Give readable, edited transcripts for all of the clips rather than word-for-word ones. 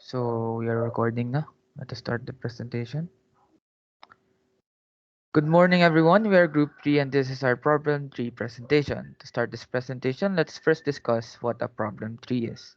So we are recording now. Let us start the presentation. Good morning, everyone. We are Group 3 and this is our Problem 3 presentation. To start this presentation, let's first discuss what a Problem 3 is.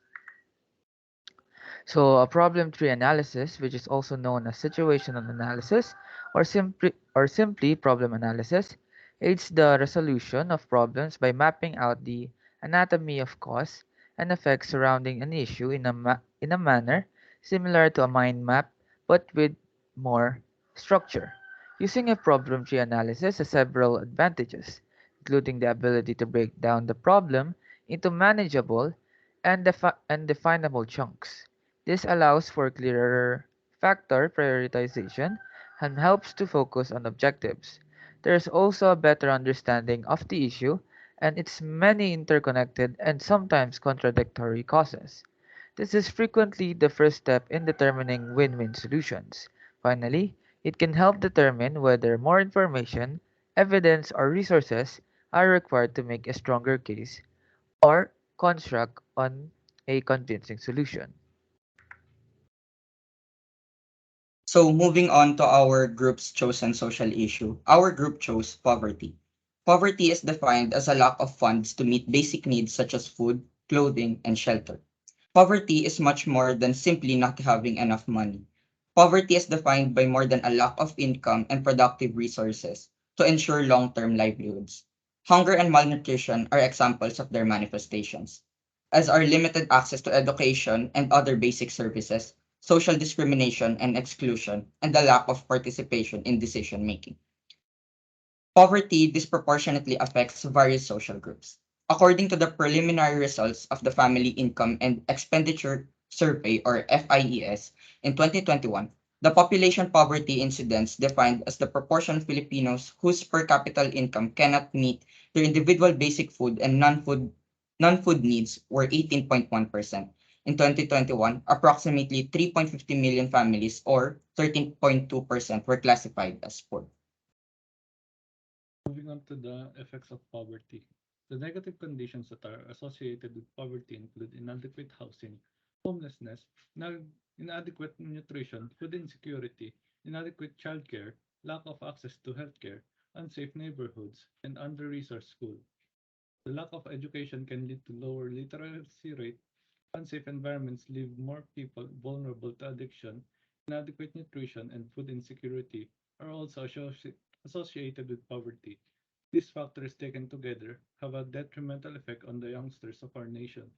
So a Problem 3 analysis, which is also known as situational analysis or simply problem analysis, aids the resolution of problems by mapping out the anatomy of cause and effects surrounding an issue in a manner similar to a mind map but with more structure. Using a problem tree analysis has several advantages, including the ability to break down the problem into manageable and definable chunks. This allows for clearer factor prioritization and helps to focus on objectives. There is also a better understanding of the issue and its many interconnected and sometimes contradictory causes. This is frequently the first step in determining win-win solutions. Finally, it can help determine whether more information, evidence, or resources are required to make a stronger case or construct on a convincing solution. So moving on to our group's chosen social issue, our group chose poverty. Poverty is defined as a lack of funds to meet basic needs such as food, clothing, and shelter. Poverty is much more than simply not having enough money. Poverty is defined by more than a lack of income and productive resources to ensure long-term livelihoods. Hunger and malnutrition are examples of their manifestations, as are limited access to education and other basic services, social discrimination and exclusion, and the lack of participation in decision making. Poverty disproportionately affects various social groups. According to the preliminary results of the Family Income and Expenditure Survey or FIES in 2021, the population poverty incidence defined as the proportion of Filipinos whose per capita income cannot meet their individual basic food and non-food needs were 18.1%. In 2021, approximately 3.50 million families or 13.2% were classified as poor. Moving on to the effects of poverty. The negative conditions that are associated with poverty include inadequate housing, homelessness, inadequate nutrition, food insecurity, inadequate childcare, lack of access to healthcare, unsafe neighborhoods, and under-resourced schools. The lack of education can lead to lower literacy rate. Unsafe environments leave more people vulnerable to addiction. Inadequate nutrition and food insecurity are also associated with poverty. These factors taken together have a detrimental effect on the youngsters of our nation.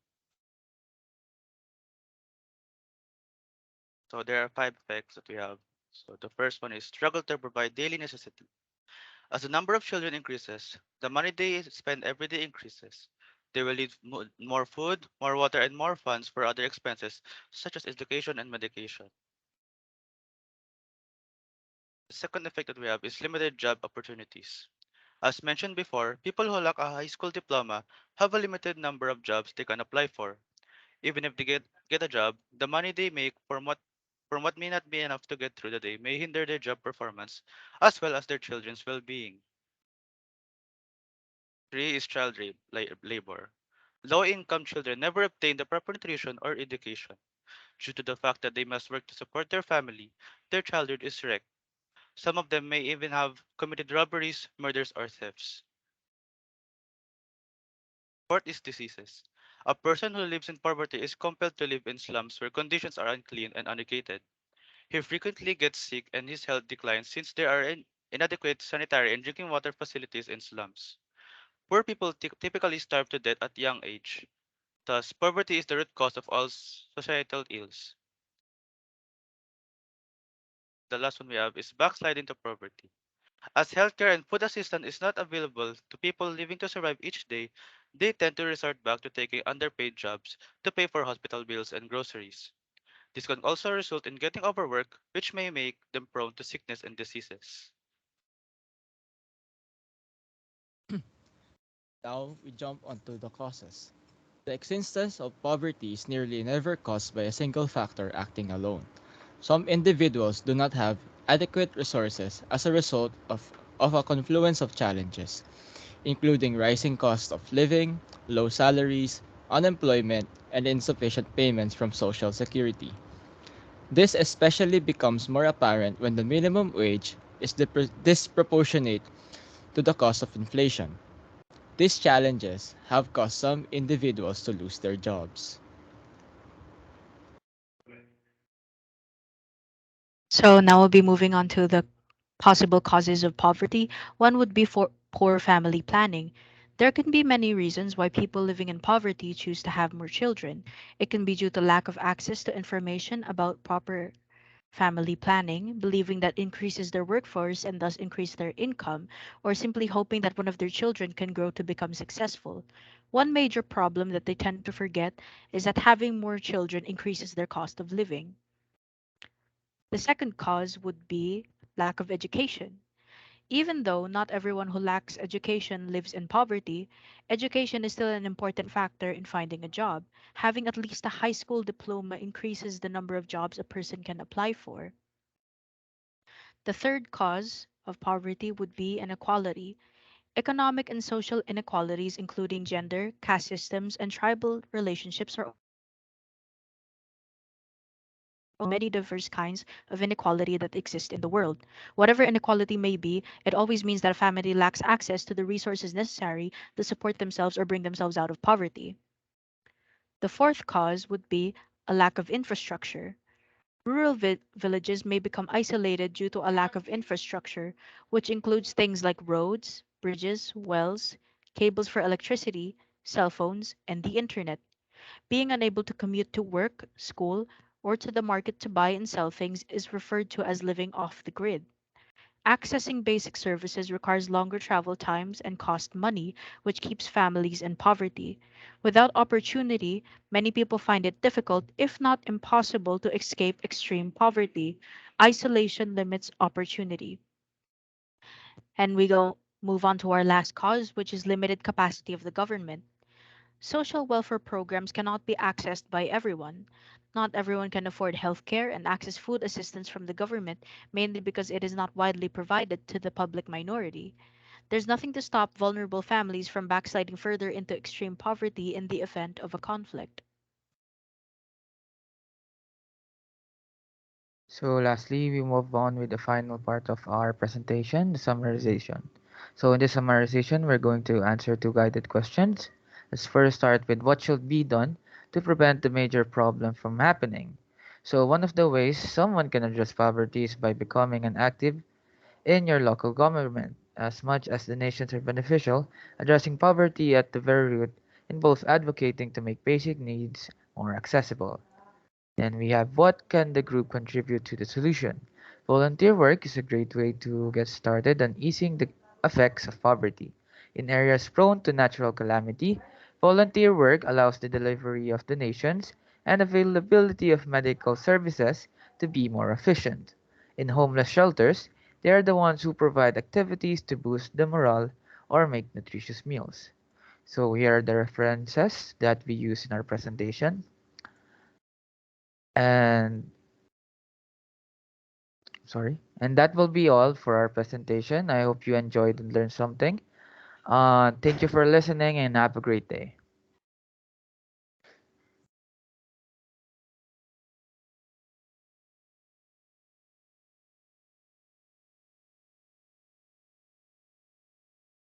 So there are five effects that we have. So the first one is struggle to provide daily necessity. As the number of children increases, the money they spend every day increases. They will need more food, more water, and more funds for other expenses such as education and medication. The second effect that we have is limited job opportunities. As mentioned before, people who lack a high school diploma have a limited number of jobs they can apply for. Even if they get a job, the money they make from what may not be enough to get through the day may hinder their job performance as well as their children's well-being. Three is child labor. Low-income children never obtain the proper nutrition or education. Due to the fact that they must work to support their family, their childhood is wrecked. Some of them may even have committed robberies, murders, or thefts. Fourth is diseases. A person who lives in poverty is compelled to live in slums where conditions are unclean and uneducated. He frequently gets sick and his health declines since there are inadequate sanitary and drinking water facilities in slums. Poor people typically starve to death at young age. Thus, poverty is the root cause of all societal ills. The last one we have is backslide into poverty. As healthcare and food assistance is not available to people living to survive each day, they tend to resort back to taking underpaid jobs to pay for hospital bills and groceries. This can also result in getting overwork, which may make them prone to sickness and diseases. Now we jump onto the causes. The existence of poverty is nearly never caused by a single factor acting alone. Some individuals do not have adequate resources as a result of a confluence of challenges, including rising cost of living, low salaries, unemployment, and insufficient payments from Social Security. This especially becomes more apparent when the minimum wage is disproportionate to the cost of inflation. These challenges have caused some individuals to lose their jobs. So now we'll be moving on to the possible causes of poverty. One would be for poor family planning. There can be many reasons why people living in poverty choose to have more children. It can be due to lack of access to information about proper family planning, believing that increases their workforce and thus increase their income, or simply hoping that one of their children can grow to become successful. One major problem that they tend to forget is that having more children increases their cost of living. The second cause would be lack of education. Even though not everyone who lacks education lives in poverty, education is still an important factor in finding a job. Having at least a high school diploma increases the number of jobs a person can apply for. The third cause of poverty would be inequality. Economic and social inequalities, including gender, caste systems, and tribal relationships, are all many diverse kinds of inequality that exist in the world. Whatever inequality may be, it always means that a family lacks access to the resources necessary to support themselves or bring themselves out of poverty. The fourth cause would be a lack of infrastructure. Villages may become isolated due to a lack of infrastructure, which includes things like roads, bridges, wells, cables for electricity, cell phones, and the internet. Being unable to commute to work, school, or to the market to buy and sell things is referred to as living off the grid. Accessing basic services requires longer travel times and cost money, which keeps families in poverty. Without opportunity, many people find it difficult, if not impossible, to escape extreme poverty. Isolation limits opportunity. And we go move on to our last cause, which is limited capacity of the government. Social welfare programs cannot be accessed by everyone. Not everyone can afford healthcare and access food assistance from the government, mainly because it is not widely provided to the public minority. There's nothing to stop vulnerable families from backsliding further into extreme poverty in the event of a conflict. So lastly, we move on with the final part of our presentation, the summarization. So in this summarization, we're going to answer two guided questions. Let's first start with what should be done to prevent the major problem from happening. So one of the ways someone can address poverty is by becoming an active in your local government. As much as the nations are beneficial, addressing poverty at the very root involves advocating to make basic needs more accessible. Then we have what can the group contribute to the solution? Volunteer work is a great way to get started on easing the effects of poverty. In areas prone to natural calamity, volunteer work allows the delivery of donations and availability of medical services to be more efficient. In homeless shelters, they are the ones who provide activities to boost the morale or make nutritious meals. So here are the references that we use in our presentation. And sorry. And that will be all for our presentation. I hope you enjoyed and learned something. Thank you for listening and have a great day.